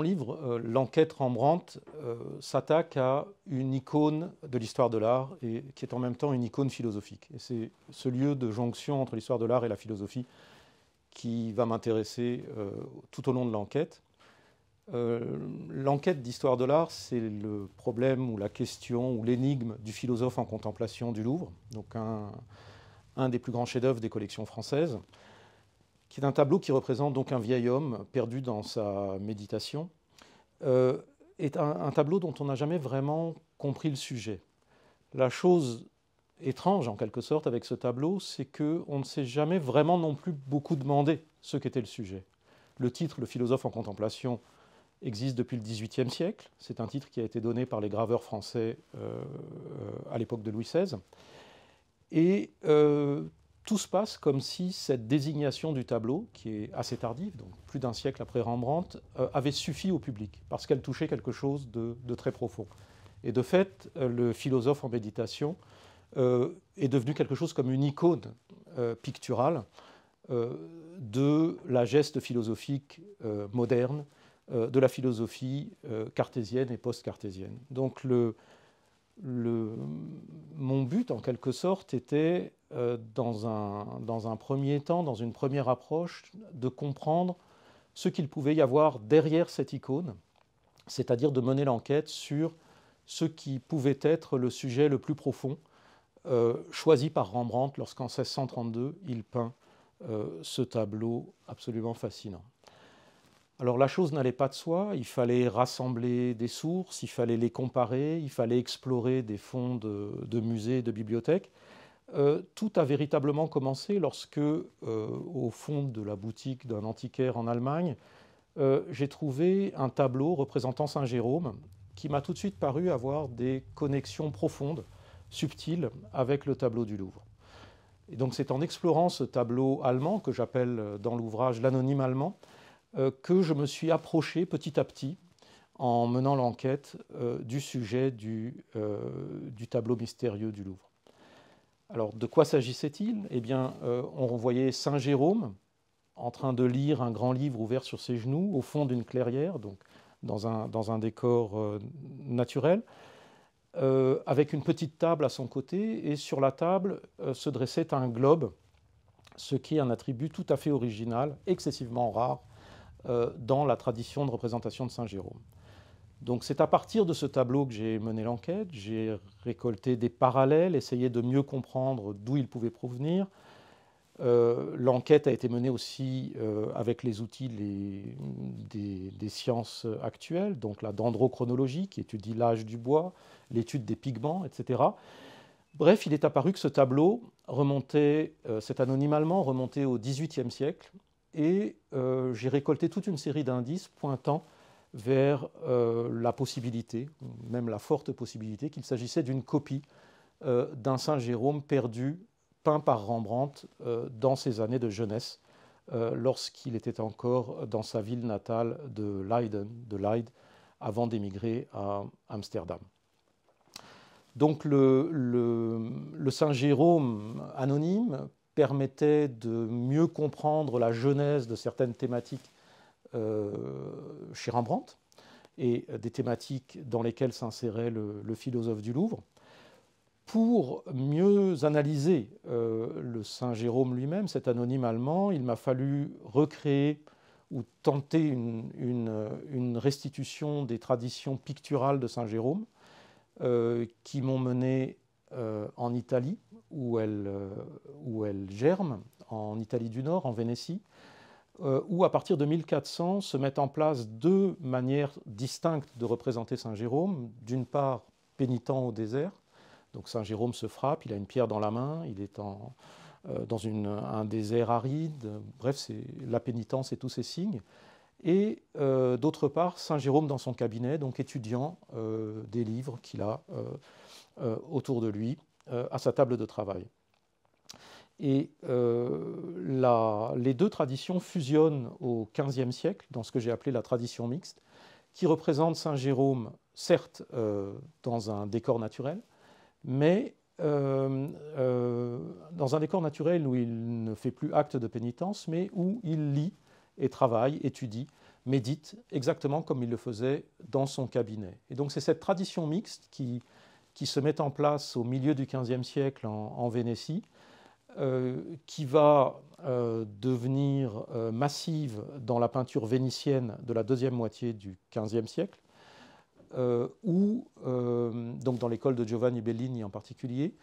livre, l'enquête Rembrandt s'attaque à une icône de l'histoire de l'art et qui est en même temps une icône philosophique. Et c'est ce lieu de jonction entre l'histoire de l'art et la philosophie qui va m'intéresser tout au long de l'enquête. L'enquête d'histoire de l'art, c'est le problème ou la question ou l'énigme du philosophe en contemplation du Louvre, donc un des plus grands chefs-d'œuvre des collections françaises, qui est un tableau qui représente donc un vieil homme perdu dans sa méditation, est un tableau dont on n'a jamais vraiment compris le sujet. La chose étrange, en quelque sorte, avec ce tableau, c'est qu'on ne s'est jamais vraiment non plus beaucoup demandé ce qu'était le sujet. Le titre, le philosophe en contemplation, existe depuis le XVIIIe siècle. C'est un titre qui a été donné par les graveurs français à l'époque de Louis XVI. Et tout se passe comme si cette désignation du tableau, qui est assez tardive, donc plus d'un siècle après Rembrandt, avait suffi au public, parce qu'elle touchait quelque chose de très profond. Et de fait, le philosophe en méditation est devenu quelque chose comme une icône picturale de la geste philosophique moderne, de la philosophie cartésienne et post-cartésienne. Donc mon but, en quelque sorte, était, dans un premier temps, dans une première approche, de comprendre ce qu'il pouvait y avoir derrière cette icône, c'est-à-dire de mener l'enquête sur ce qui pouvait être le sujet le plus profond, choisi par Rembrandt lorsqu'en 1632, il peint ce tableau absolument fascinant. Alors la chose n'allait pas de soi, il fallait rassembler des sources, il fallait les comparer, il fallait explorer des fonds de musées, de bibliothèques. Tout a véritablement commencé lorsque, au fond de la boutique d'un antiquaire en Allemagne, j'ai trouvé un tableau représentant Saint Jérôme qui m'a tout de suite paru avoir des connexions profondes, subtiles, avec le tableau du Louvre. Et donc c'est en explorant ce tableau allemand, que j'appelle dans l'ouvrage l'anonyme allemand, que je me suis approché petit à petit, en menant l'enquête du sujet du tableau mystérieux du Louvre. Alors, de quoi s'agissait-il ? Eh bien, on voyait Saint Jérôme en train de lire un grand livre ouvert sur ses genoux, au fond d'une clairière, donc dans un décor naturel, avec une petite table à son côté, et sur la table se dressait un globe, ce qui est un attribut tout à fait original, excessivement rare, dans la tradition de représentation de Saint Jérôme. Donc c'est à partir de ce tableau que j'ai mené l'enquête, j'ai récolté des parallèles, essayé de mieux comprendre d'où ils pouvaient provenir. L'enquête a été menée aussi avec les outils des sciences actuelles, donc la dendrochronologie qui étudie l'âge du bois, l'étude des pigments, etc. Bref, il est apparu que ce tableau remontait, cet anonyme allemand remontait au XVIIIe siècle, et j'ai récolté toute une série d'indices pointant vers la possibilité, même la forte possibilité, qu'il s'agissait d'une copie d'un Saint Jérôme perdu, peint par Rembrandt dans ses années de jeunesse, lorsqu'il était encore dans sa ville natale de Leyde, avant d'émigrer à Amsterdam. Donc le Saint Jérôme anonyme permettait de mieux comprendre la genèse de certaines thématiques chez Rembrandt et des thématiques dans lesquelles s'insérait le philosophe du Louvre. Pour mieux analyser le Saint Jérôme lui-même, cet anonyme allemand, il m'a fallu recréer ou tenter une restitution des traditions picturales de Saint Jérôme qui m'ont mené en Italie, où elle germe, en Italie du Nord, en Vénétie, où à partir de 1400 se mettent en place deux manières distinctes de représenter Saint Jérôme. D'une part, pénitent au désert, donc Saint Jérôme se frappe, il a une pierre dans la main, il est dans un désert aride, bref, la pénitence et tous ces signes. Et d'autre part, Saint Jérôme dans son cabinet, donc étudiant des livres qu'il a autour de lui, à sa table de travail. Et les deux traditions fusionnent au XVe siècle, dans ce que j'ai appelé la tradition mixte, qui représente Saint Jérôme, certes, dans un décor naturel, mais dans un décor naturel où il ne fait plus acte de pénitence, mais où il lit et travaille, étudie, médite, exactement comme il le faisait dans son cabinet. Et donc c'est cette tradition mixte qui se met en place au milieu du XVe siècle en Vénétie, qui va devenir massive dans la peinture vénitienne de la deuxième moitié du XVe siècle, donc dans l'école de Giovanni Bellini en particulier,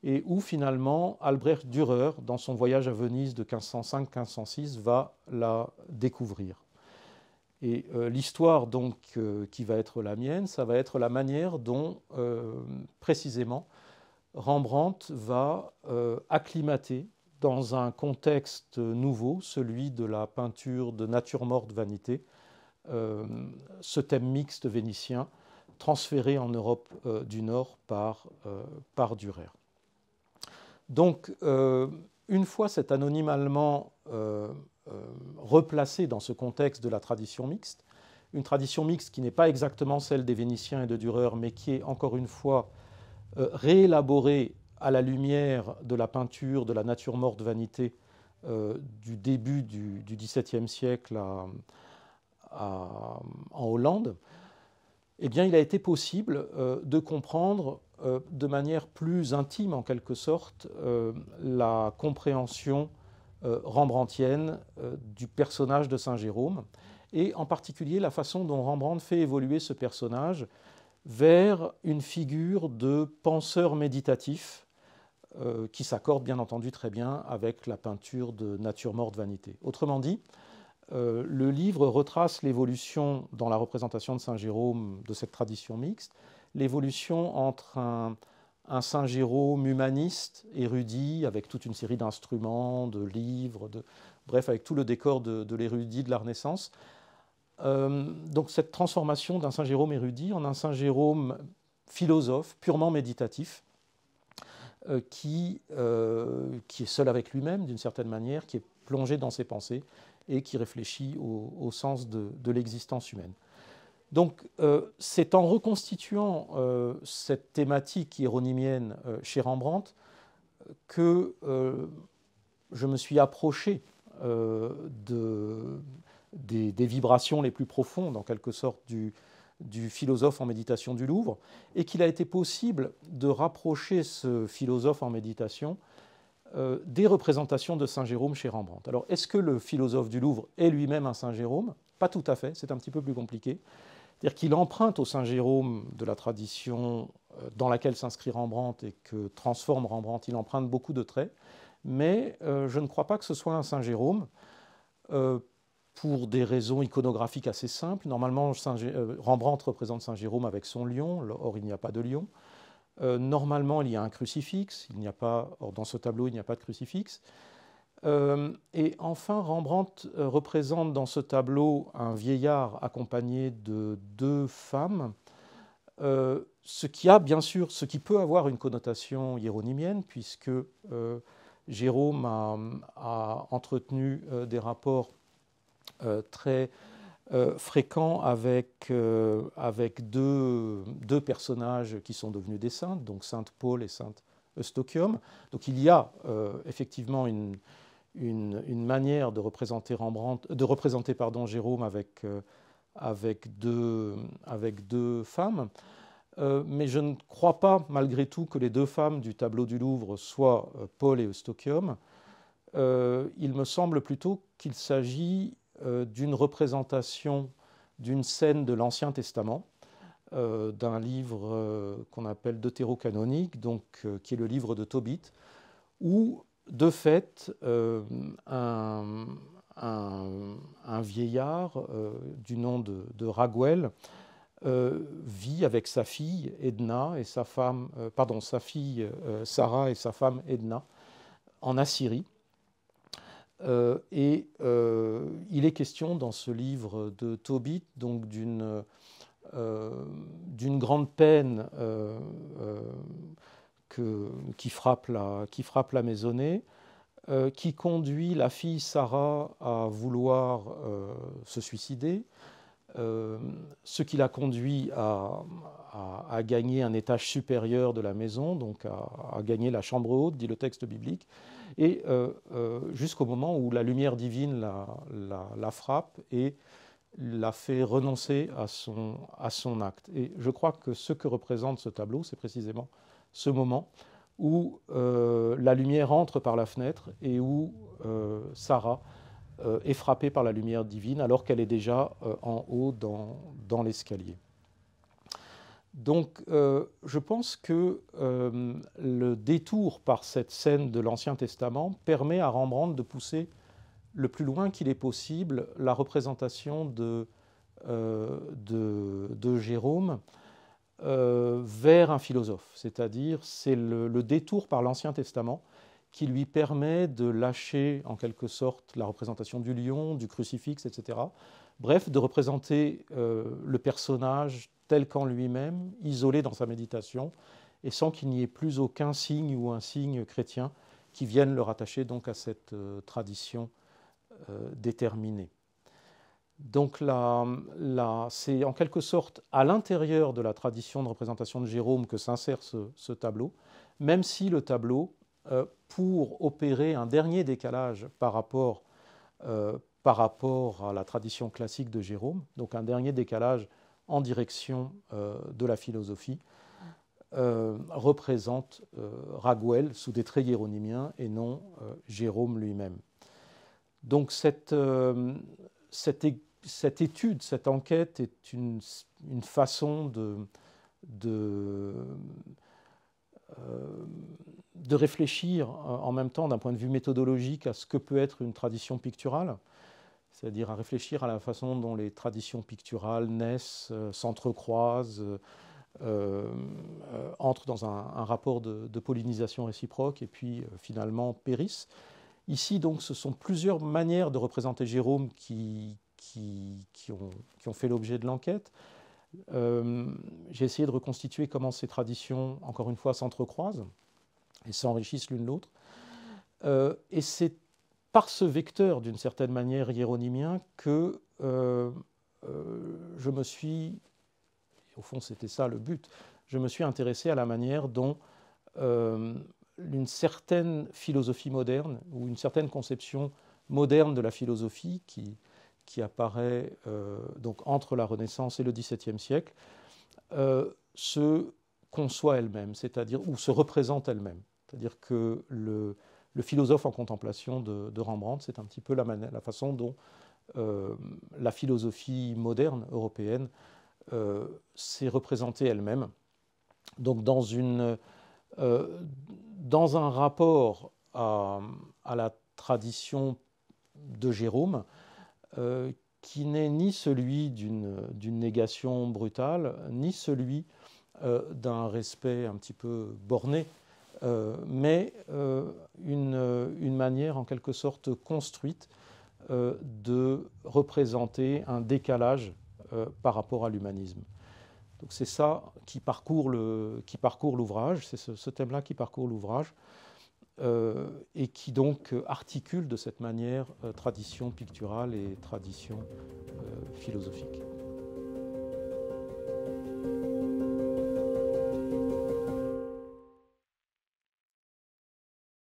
et où finalement Albrecht Dürer, dans son voyage à Venise de 1505-1506, va la découvrir. Et l'histoire donc qui va être la mienne, ça va être la manière dont précisément Rembrandt va acclimater dans un contexte nouveau, celui de la peinture de nature morte vanité, ce thème mixte vénitien transféré en Europe du Nord par Dürer. Donc, une fois cet anonyme allemand replacé dans ce contexte de la tradition mixte, une tradition mixte qui n'est pas exactement celle des Vénitiens et de Dürer, mais qui est encore une fois réélaborée à la lumière de la peinture de la nature morte vanité du début du XVIIe siècle en Hollande, eh bien, il a été possible de comprendre de manière plus intime, en quelque sorte, la compréhension rembrandtienne du personnage de Saint Jérôme, et en particulier la façon dont Rembrandt fait évoluer ce personnage vers une figure de penseur méditatif qui s'accorde bien entendu très bien avec la peinture de nature morte vanité. Autrement dit, le livre retrace l'évolution dans la représentation de Saint Jérôme de cette tradition mixte, l'évolution entre un Saint Jérôme humaniste, érudit, avec toute une série d'instruments, de livres, bref, avec tout le décor de l'érudit de la Renaissance. Donc cette transformation d'un Saint Jérôme érudit en un Saint Jérôme philosophe, purement méditatif, qui est seul avec lui-même d'une certaine manière, qui est plongé dans ses pensées et qui réfléchit au sens de l'existence humaine. Donc c'est en reconstituant cette thématique hieronymienne chez Rembrandt que je me suis approché des vibrations les plus profondes, en quelque sorte, du philosophe en méditation du Louvre, et qu'il a été possible de rapprocher ce philosophe en méditation des représentations de Saint Jérôme chez Rembrandt. Alors, est-ce que le philosophe du Louvre est lui-même un Saint Jérôme? Pas tout à fait, c'est un petit peu plus compliqué. C'est-à-dire qu'il emprunte au Saint Jérôme de la tradition dans laquelle s'inscrit Rembrandt et que transforme Rembrandt, il emprunte beaucoup de traits, mais je ne crois pas que ce soit un Saint Jérôme, pour des raisons iconographiques assez simples. Normalement, Rembrandt représente Saint Jérôme avec son lion, or il n'y a pas de lion. Normalement, il y a un crucifix, or dans ce tableau, il n'y a pas de crucifix. Et enfin, Rembrandt représente dans ce tableau un vieillard accompagné de deux femmes, ce qui peut avoir une connotation hieronymienne, puisque Jérôme a entretenu des rapports très fréquents avec deux personnages qui sont devenus des saintes, donc Sainte Paul et Sainte Eustochium. Donc il y a effectivement une manière de représenter Jérôme avec deux femmes. Mais je ne crois pas, malgré tout, que les deux femmes du tableau du Louvre soient Paul et Eustochium. Il me semble plutôt qu'il s'agit d'une représentation d'une scène de l'Ancien Testament, d'un livre qu'on appelle deutérocanonique, donc qui est le livre de Tobit, où de fait un vieillard du nom de Raguel vit avec sa fille Edna et sa fille Sarah et sa femme Edna en Assyrie. Il est question dans ce livre de Tobit donc d'une grande peine qui frappe la maisonnée, qui conduit la fille Sarah à vouloir se suicider, ce qui l'a conduit à gagner un étage supérieur de la maison, donc à gagner la chambre haute, dit le texte biblique, et jusqu'au moment où la lumière divine la frappe et l'a fait renoncer à son acte. Et je crois que ce que représente ce tableau, c'est précisément ce moment où la lumière entre par la fenêtre et où Sarah est frappée par la lumière divine alors qu'elle est déjà en haut dans l'escalier. Donc je pense que le détour par cette scène de l'Ancien Testament permet à Rembrandt de pousser le plus loin qu'il est possible la représentation de Jérôme vers un philosophe. C'est-à-dire c'est le détour par l'Ancien Testament qui lui permet de lâcher en quelque sorte la représentation du lion, du crucifix, etc. Bref, de représenter le personnage tel qu'en lui-même, isolé dans sa méditation, et sans qu'il n'y ait plus aucun signe ou un signe chrétien qui vienne le rattacher donc à cette tradition déterminée. Donc c'est en quelque sorte à l'intérieur de la tradition de représentation de Jérôme que s'insère ce tableau, même si le tableau, pour opérer un dernier décalage par rapport à la tradition classique de Jérôme, donc un dernier décalage en direction de la philosophie, représente Raguel sous des traits hieronymiens et non Jérôme lui-même. Donc cette étude, cette enquête est une façon de réfléchir en même temps d'un point de vue méthodologique à ce que peut être une tradition picturale, c'est-à-dire à réfléchir à la façon dont les traditions picturales naissent, s'entrecroisent, entrent dans un rapport de pollinisation réciproque et puis finalement périssent. Ici, donc, ce sont plusieurs manières de représenter Jérôme qui ont fait l'objet de l'enquête. J'ai essayé de reconstituer comment ces traditions, encore une fois, s'entrecroisent et s'enrichissent l'une l'autre. Et c'est par ce vecteur, d'une certaine manière, hiéronymien, que je me suis, au fond c'était ça le but, je me suis intéressé à la manière dont une certaine philosophie moderne, ou une certaine conception moderne de la philosophie qui apparaît donc entre la Renaissance et le XVIIe siècle, se conçoit elle-même, c'est-à-dire ou se représente elle-même. C'est-à-dire que le philosophe en contemplation de Rembrandt, c'est un petit peu la façon dont la philosophie moderne européenne s'est représentée elle-même. Donc dans un rapport à la tradition de Jérôme, qui n'est ni celui d'une négation brutale, ni celui d'un respect un petit peu borné, mais une manière en quelque sorte construite de représenter un décalage par rapport à l'humanisme. Donc c'est ça qui parcourt l'ouvrage, c'est ce thème-là qui parcourt l'ouvrage, et qui donc articule de cette manière tradition picturale et tradition philosophique.